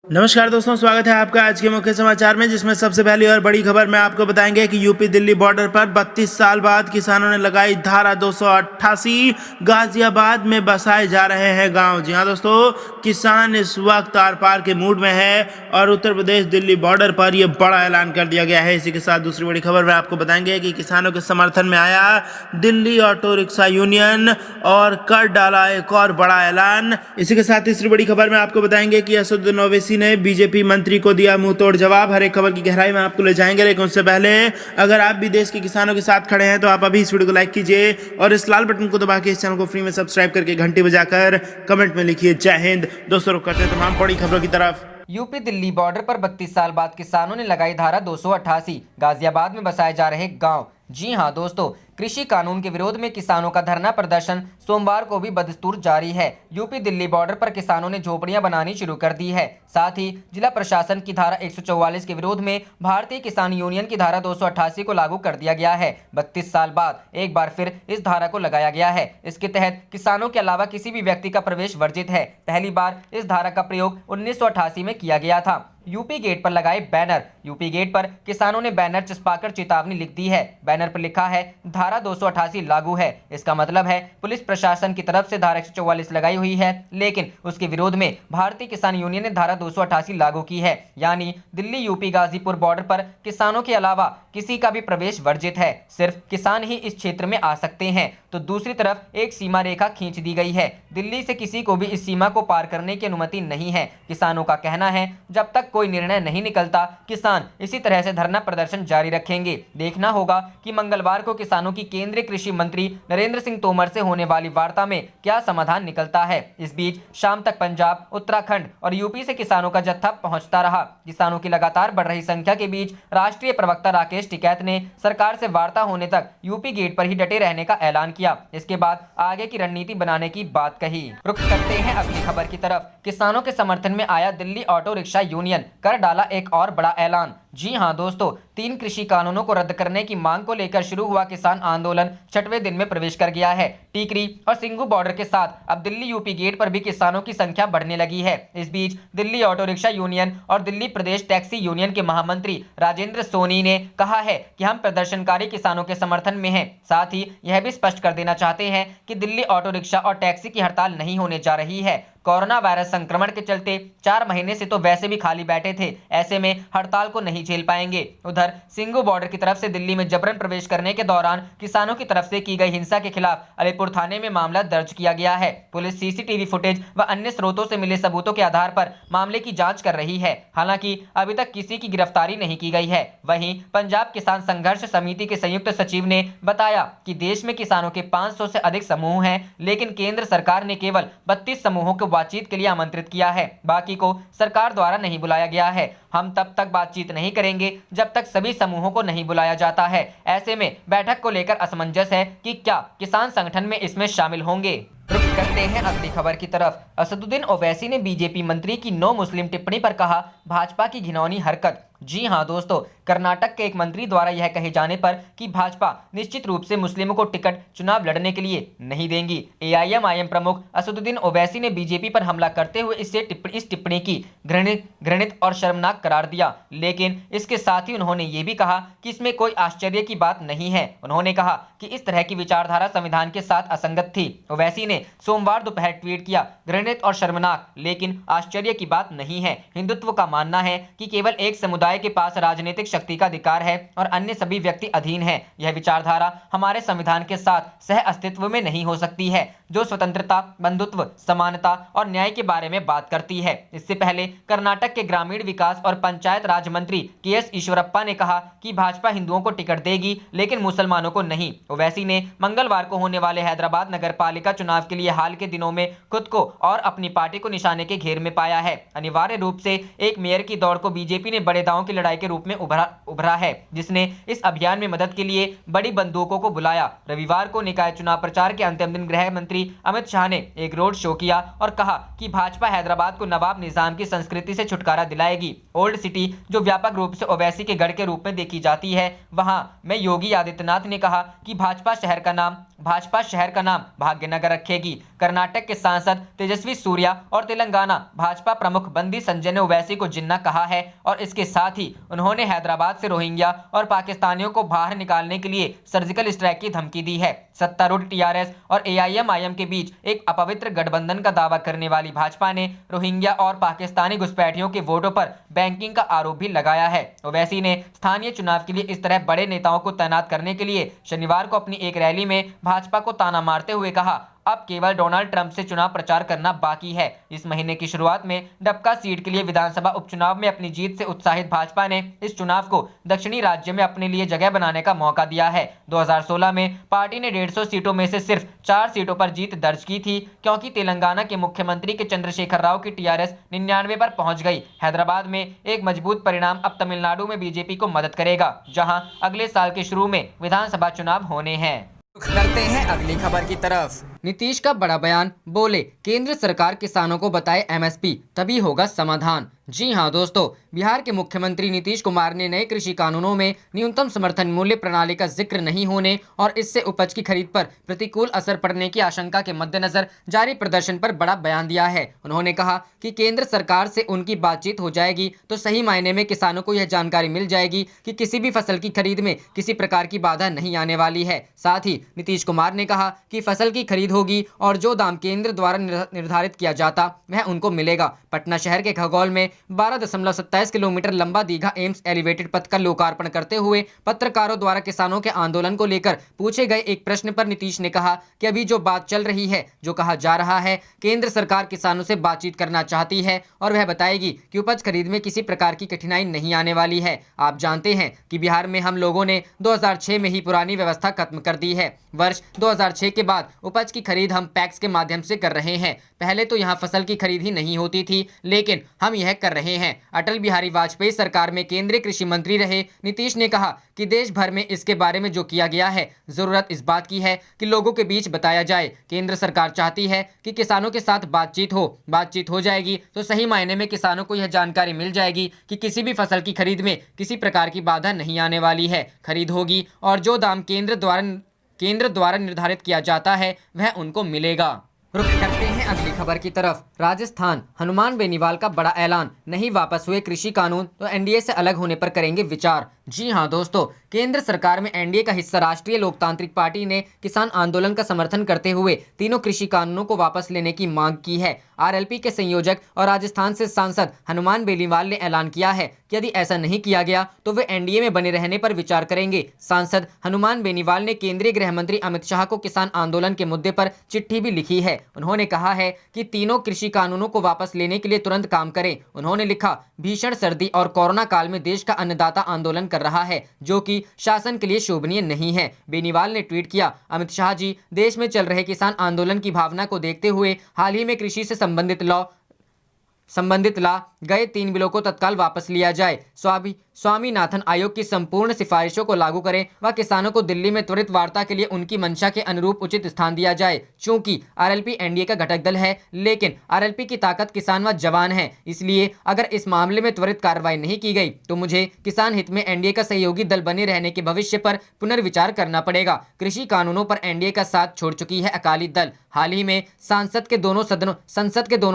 नमस्कार दोस्तों, स्वागत है आपका आज के मुख्य समाचार में, जिसमें सबसे पहली और बड़ी खबर में आपको बताएंगे कि यूपी दिल्ली बॉर्डर पर 32 साल बाद किसानों ने लगाई धारा 288। गाजियाबाद में बसाए जा रहे हैं गांव। जी हां दोस्तों, किसान इस वक्त आर पार के मूड में है और उत्तर प्रदेश दिल्ली बॉर्डर पर यह बड़ा ऐलान कर दिया गया है। इसी के साथ दूसरी बड़ी खबर में आपको बताएंगे कि किसानों के समर्थन में आया दिल्ली ऑटो रिक्शा यूनियन और कर डाला एक और बड़ा ऐलान। इसी के साथ तीसरी बड़ी खबर में आपको बताएंगे कि असदुद्दीन ओवैसी ने बीजेपी मंत्री को दिया मुंह तोड़ जवाब। हर एक खबर की गहराई में आपको ले जाएंगे, लेकिन उससे पहले अगर आप भी देश के किसानों के साथ खड़े हैं तो आप अभी इस वीडियो को लाइक कीजिए और इस लाल बटन को दबा के इस चैनल को फ्री में सब्सक्राइब करके घंटी बजाकर कमेंट में लिखिए जय हिंद। दोस्तों, रुक करते हैं तमाम बड़ी खबरों की तरफ। यूपी दिल्ली बॉर्डर पर 32 साल बाद किसानों ने लगाई धारा 288। गाजियाबाद में बसाए जा रहे गांव। जी हां दोस्तों, कृषि कानून के विरोध में किसानों का धरना प्रदर्शन सोमवार को भी बदस्तूर जारी है। यूपी दिल्ली बॉर्डर पर किसानों ने झोपड़ियां बनानी शुरू कर दी है। साथ ही जिला प्रशासन की धारा 144 के विरोध में भारतीय किसान यूनियन की धारा 288 को लागू कर दिया गया है। 32 साल बाद एक बार फिर इस धारा को लगाया गया है। इसके तहत किसानों के अलावा किसी भी व्यक्ति का प्रवेश वर्जित है। पहली बार इस धारा का प्रयोग 1988 में किया गया था। यूपी गेट पर लगाए बैनर। यूपी गेट पर किसानों ने बैनर चिपकाकर चेतावनी लिख दी है। बैनर पर लिखा है धारा 288 लागू है। इसका मतलब है पुलिस प्रशासन की तरफ से धारा 144 लगाई हुई है, लेकिन उसके विरोध में भारतीय किसान यूनियन ने धारा 288 लागू की है। यानी दिल्ली यूपी गाजीपुर बॉर्डर पर किसानों के अलावा किसी का भी प्रवेश वर्जित है। सिर्फ किसान ही इस क्षेत्र में आ सकते हैं। तो दूसरी तरफ एक सीमा रेखा खींच दी गई है। दिल्ली से किसी को भी इस सीमा को पार करने की अनुमति नहीं है। किसानों का कहना है जब तक कोई निर्णय नहीं निकलता, किसान इसी तरह से धरना प्रदर्शन जारी रखेंगे। देखना होगा कि मंगलवार को किसानों की केंद्रीय कृषि मंत्री नरेंद्र सिंह तोमर से होने वाली वार्ता में क्या समाधान निकलता है। इस बीच शाम तक पंजाब, उत्तराखंड और यूपी से किसानों का जत्था पहुंचता रहा। किसानों की लगातार बढ़ रही संख्या के बीच राष्ट्रीय प्रवक्ता राकेश टिकैत ने सरकार से वार्ता होने तक यूपी गेट पर ही डटे रहने का ऐलान किया। इसके बाद आगे की रणनीति बनाने की बात कही। रुख करते हैं अगली खबर की तरफ। किसानों के समर्थन में आया दिल्ली ऑटो रिक्शा यूनियन, कर डाला एक और बड़ा ऐलान। जी हां दोस्तों, 3 कृषि कानूनों को रद्द करने की मांग को लेकर शुरू हुआ किसान आंदोलन 6वें दिन में प्रवेश कर गया है। टीकरी और सिंगू बॉर्डर के साथ अब दिल्ली यूपी गेट पर भी किसानों की संख्या बढ़ने लगी है। इस बीच दिल्ली ऑटो रिक्शा यूनियन और दिल्ली प्रदेश टैक्सी यूनियन के महामंत्री राजेंद्र सोनी ने कहा है कि हम प्रदर्शनकारी किसानों के समर्थन में हैं। साथ ही यह भी स्पष्ट कर देना चाहते हैं कि दिल्ली ऑटो रिक्शा और टैक्सी की हड़ताल नहीं होने जा रही है। कोरोना वायरस संक्रमण के चलते 4 महीने से तो वैसे भी खाली बैठे थे, ऐसे में हड़ताल को नहीं झेल पाएंगे। उधर सिंगू बॉर्डर की तरफ से दिल्ली में जबरन प्रवेश करने के दौरान किसानों की तरफ से की गई हिंसा के खिलाफ अलीपुर थाने में मामला दर्ज किया गया है। पुलिस सीसीटीवी फुटेज व अन्य स्रोतों से मिले सबूतों के आधार पर मामले की जांच कर रही है। हालांकि अभी तक किसी की गिरफ्तारी नहीं की गई है। वहीं पंजाब किसान संघर्ष समिति के संयुक्त सचिव ने बताया कि देश में किसानों के 500 से अधिक समूह हैं, लेकिन केंद्र सरकार ने केवल 32 समूहों को बातचीत के लिए आमंत्रित किया है। बाकी को सरकार द्वारा नहीं बुलाया गया है। हम तब तक बातचीत नहीं करेंगे जब तक सभी समूहों को नहीं बुलाया जाता है। ऐसे में बैठक को लेकर असमंजस है कि क्या किसान संगठन में इसमें शामिल होंगे। रुक करते हैं अगली खबर की तरफ। असदुद्दीन ओवैसी ने बीजेपी मंत्री की नो मुस्लिम टिप्पणी पर कहा भाजपा की घिनौनी हरकत। जी हां दोस्तों, कर्नाटक के एक मंत्री द्वारा यह कहे जाने पर कि भाजपा निश्चित रूप से मुस्लिमों को टिकट चुनाव लड़ने के लिए नहीं देंगी। एआईएमआईएम प्रमुख असदुद्दीन ओवैसी ने बीजेपी पर हमला करते हुए इस टिप्पणी की घृणित और शर्मनाक करार दिया। लेकिन इसके साथ ही उन्होंने ये भी कहा कि इसमें कोई आश्चर्य की बात नहीं है। उन्होंने कहा कि इस तरह की विचारधारा संविधान के साथ असंगत थी। ओवैसी ने सोमवार दोपहर ट्वीट किया, घृणित और शर्मनाक, लेकिन आश्चर्य की बात नहीं है। हिंदुत्व का मानना है कि केवल एक समुदाय के पास राजनीतिक शक्ति का अधिकार है और अन्य सभी व्यक्ति अधीन हैं। यह विचारधारा हमारे संविधान के साथ सह अस्तित्व में नहीं हो सकती है, जो स्वतंत्रता, बंधुत्व, समानता और न्याय के बारे में बात करती है। इससे पहले कर्नाटक के ग्रामीण विकास और पंचायत राज मंत्री केएस ईश्वरप्पा ने कहा कि भाजपा हिंदुओं को टिकट देगी, लेकिन मुसलमानों को नहीं। ओवैसी ने मंगलवार को होने वाले हैदराबाद नगर पालिका चुनाव के लिए हाल के दिनों में खुद को और अपनी पार्टी को निशाने के घेर में पाया है। अनिवार्य रूप से एक मेयर की दौड़ को बीजेपी ने बड़े दांव की लड़ाई के रूप में उभरा है, जिसने इस अभियान में मदद के लिए बड़ी बंदूकों को बुलाया। रविवार को निकाय चुनाव प्रचार के अंतिम दिन गृह मंत्री अमित शाह ने एक रोड शो किया और कहा कि भाजपा हैदराबाद को नवाब निजाम की संस्कृति से छुटकारा दिलाएगी। ओल्ड सिटी, जो व्यापक रूप से ओवैसी के गढ़ के रूप में देखी जाती है, वहां में योगी आदित्यनाथ ने कहा कि भाजपा शहर का नाम भाग्यनगर रखेगी। कर्नाटक के सांसद तेजस्वी सूर्या और तेलंगाना भाजपा प्रमुख बंदी संजय ने ओवैसी को जिन्ना कहा है और इसके साथ ही उन्होंने हैदराबाद से रोहिंग्या और पाकिस्तानियों को बाहर निकालने के लिए सर्जिकल स्ट्राइक की धमकी दी है। सत्तारूढ़ टीआरएस और एआईएमआईएम के बीच एक अपवित्र गठबंधन का दावा करने वाली भाजपा ने रोहिंग्या और पाकिस्तानी घुसपैठियों के वोटों पर बैंकिंग का आरोप भी लगाया है। ओवैसी ने स्थानीय चुनाव के लिए इस तरह बड़े नेताओं को तैनात करने के लिए शनिवार को अपनी एक रैली में भाजपा को ताना मारते हुए कहा, अब केवल डोनाल्ड ट्रंप से चुनाव प्रचार करना बाकी है। इस महीने की शुरुआत में डबका सीट के लिए विधानसभा उपचुनाव में अपनी जीत से उत्साहित भाजपा ने इस चुनाव को दक्षिणी राज्य में अपने लिए जगह बनाने का मौका दिया है। 2016 में पार्टी ने 150 सीटों में से सिर्फ 4 सीटों पर जीत दर्ज की थी, क्योंकि तेलंगाना के मुख्यमंत्री के चंद्रशेखर राव की टीआरएस 99 पर पहुंच गई। हैदराबाद में एक मजबूत परिणाम अब तमिलनाडु में बीजेपी को मदद करेगा, जहां अगले साल के शुरू में विधानसभा चुनाव होने हैं। करते हैं अगली खबर की तरफ। नीतीश का बड़ा बयान, बोले केंद्र सरकार किसानों को बताए एमएसपी तभी होगा समाधान। जी हां दोस्तों, बिहार के मुख्यमंत्री नीतीश कुमार ने नए कृषि कानूनों में न्यूनतम समर्थन मूल्य प्रणाली का जिक्र नहीं होने और इससे उपज की खरीद पर प्रतिकूल असर पड़ने की आशंका के मद्देनजर जारी प्रदर्शन पर बड़ा बयान दिया है। उन्होंने कहा कि केंद्र सरकार से उनकी बातचीत हो जाएगी तो सही मायने में किसानों को यह जानकारी मिल जाएगी कि किसी भी फसल की खरीद में किसी प्रकार की बाधा नहीं आने वाली है। साथ ही नीतीश कुमार ने कहा कि फसल की खरीद होगी और जो दाम केंद्र द्वारा निर्धारित किया जाता वह उनको मिलेगा। पटना शहर के खगौल में 12.27 किलोमीटर लंबा दीघा एम्स एलिवेटेड पथ का लोकार्पण करते हुए पत्रकारों द्वारा किसानों के आंदोलन को लेकर पूछे गए एक प्रश्न पर नीतीश ने कहा कि अभी जो बात चल रही है, जो कहा जा रहा है, केंद्र सरकार किसानों से बातचीत करना चाहती है और वह बताएगी कि उपज खरीद में किसी प्रकार की कठिनाई नहीं आने वाली है। आप जानते हैं कि बिहार में हम लोगों ने 2006 में ही पुरानी व्यवस्था खत्म कर दी है। वर्ष 2006 के बाद उपज की खरीद हम पैक्स के माध्यम से कर रहे हैं। पहले तो यहाँ फसल की खरीद ही नहीं होती थी, लेकिन हम यह कर रहे हैं। अटल बिहारी वाजपेयी सरकार में केंद्रीय कृषि मंत्री रहे नीतीश ने कहा कि देश भर में इसके बारे में जो किया गया है, जरूरत इस बात की है कि लोगों के बीच बताया जाए। केंद्र सरकार चाहती है कि किसानों के साथ बातचीत हो जाएगी तो सही मायने में किसानों को यह जानकारी मिल जाएगी कि किसी भी फसल की खरीद में किसी प्रकार की बाधा नहीं आने वाली है। खरीद होगी और जो दाम केंद्र द्वारा निर्धारित किया जाता है वह उनको मिलेगा। रुक करते हैं अगली खबर की तरफ। राजस्थान, हनुमान बेनीवाल का बड़ा ऐलान, नहीं वापस हुए कृषि कानून तो एनडीए से अलग होने पर करेंगे विचार। जी हां दोस्तों, केंद्र सरकार में एनडीए का हिस्सा राष्ट्रीय लोकतांत्रिक पार्टी ने किसान आंदोलन का समर्थन करते हुए तीनों कृषि कानूनों को वापस लेने की मांग की है। आरएलपी के संयोजक और राजस्थान से सांसद हनुमान बेनीवाल ने ऐलान किया है कि यदि ऐसा नहीं किया गया तो वे एनडीए में बने रहने पर विचार करेंगे। सांसद हनुमान बेनीवाल ने केंद्रीय गृह मंत्री अमित शाह को किसान आंदोलन के मुद्दे पर चिट्ठी भी लिखी है। उन्होंने कहा है कि तीनों कृषि कानूनों को वापस लेने के लिए तुरंत काम करें। उन्होंने लिखा, भीषण सर्दी और कोरोना काल में देश का अन्नदाता आंदोलन कर रहा है, जो कि शासन के लिए शोभनीय नहीं है। बेनीवाल ने ट्वीट किया, अमित शाह जी, देश में चल रहे किसान आंदोलन की भावना को देखते हुए हाल ही में कृषि से संबंधित ला गए 3 बिलों को तत्काल वापस लिया जाए। स्वामीनाथन आयोग की संपूर्ण सिफारिशों को लागू करें व किसानों को दिल्ली में त्वरित वार्ता के लिए उनकी मंशा के अनुरूप उचित स्थान दिया जाए। चूंकि आरएलपी एनडीए का घटक दल है, लेकिन आरएलपी की ताकत किसान व जवान है, इसलिए अगर इस मामले में त्वरित कार्रवाई नहीं की गई तो मुझे किसान हित में एनडीए का सहयोगी दल बने रहने के भविष्य पर पुनर्विचार करना पड़ेगा। कृषि कानूनों पर एनडीए का साथ छोड़ चुकी है अकाली दल। हाल ही में संसद के दोनों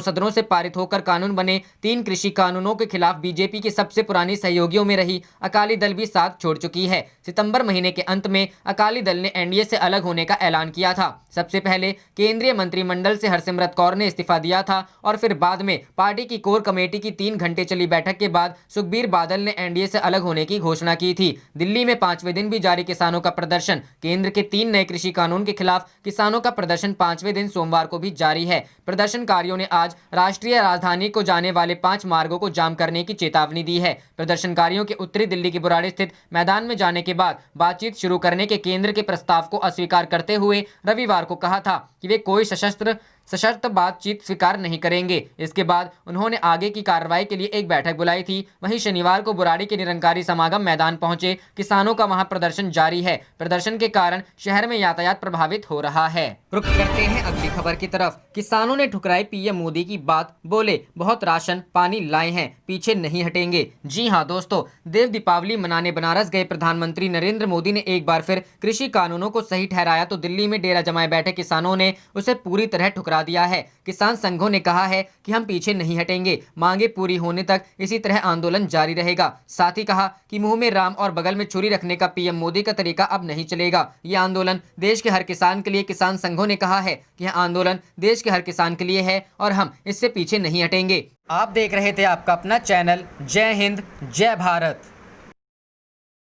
सदनों से पारित होकर कानून बने 3 कृषि कानूनों के खिलाफ बीजेपी की सबसे पुरानी सहयोगियों में रही अकाली दल भी साथ छोड़ चुकी है। सितंबर महीने के अंत में अकाली दल ने एनडीए से अलग होने का ऐलान किया था। सबसे पहले केंद्रीय मंत्रिमंडल से हरसिमरत कौर ने इस्तीफा दिया था और फिर बाद में पार्टी की कोर कमेटी की 3 घंटे चली बैठक के बाद सुखबीर बादल ने एनडीए से अलग होने की घोषणा की थी। दिल्ली में 5वें दिन भी जारी किसानों का प्रदर्शन। केंद्र के 3 नए कृषि कानून के खिलाफ किसानों का प्रदर्शन 5वें दिन सोमवार को भी जारी है। प्रदर्शनकारियों ने आज राष्ट्रीय राजधानी को जाने वाले 5 मार्गों को जाम करने की चेतावनी दी है। प्रदर्शनकारियों के उत्तरी दिल्ली के बुराड़ी स्थित मैदान में जाने के बाद बातचीत शुरू करने के केंद्र के प्रस्ताव को अस्वीकार करते हुए रविवार को कहा था कि वे कोई सशस्त्र सशर्त बातचीत स्वीकार नहीं करेंगे। इसके बाद उन्होंने आगे की कार्रवाई के लिए एक बैठक बुलाई थी। वहीं शनिवार को बुराड़ी के निरंकारी समागम मैदान पहुंचे किसानों का वहां प्रदर्शन जारी है। प्रदर्शन के कारण शहर में यातायात प्रभावित हो रहा है। रुक करते हैं अगली खबर की तरफ। किसानों ने ठुकराई पीएम मोदी की बात, बोले बहुत राशन पानी लाए हैं, पीछे नहीं हटेंगे। जी हां दोस्तों, देव दीपावली मनाने बनारस गए प्रधानमंत्री नरेंद्र मोदी ने एक बार फिर कृषि कानूनों को सही ठहराया तो दिल्ली में डेरा जमाए बैठे किसानों ने उसे पूरी तरह ठुकरा दिया है। किसान संघों ने कहा है कि हम पीछे नहीं हटेंगे, मांगे पूरी होने तक इसी तरह आंदोलन जारी रहेगा। साथ ही कहा कि मुंह में राम और बगल में छुरी रखने का पीएम मोदी का तरीका अब नहीं चलेगा। यह आंदोलन देश के हर किसान के लिए, किसान संघों ने कहा है कि यह आंदोलन देश के हर किसान के लिए है और हम इससे पीछे नहीं हटेंगे। आप देख रहे थे आपका अपना चैनल जय हिंद जय भारत।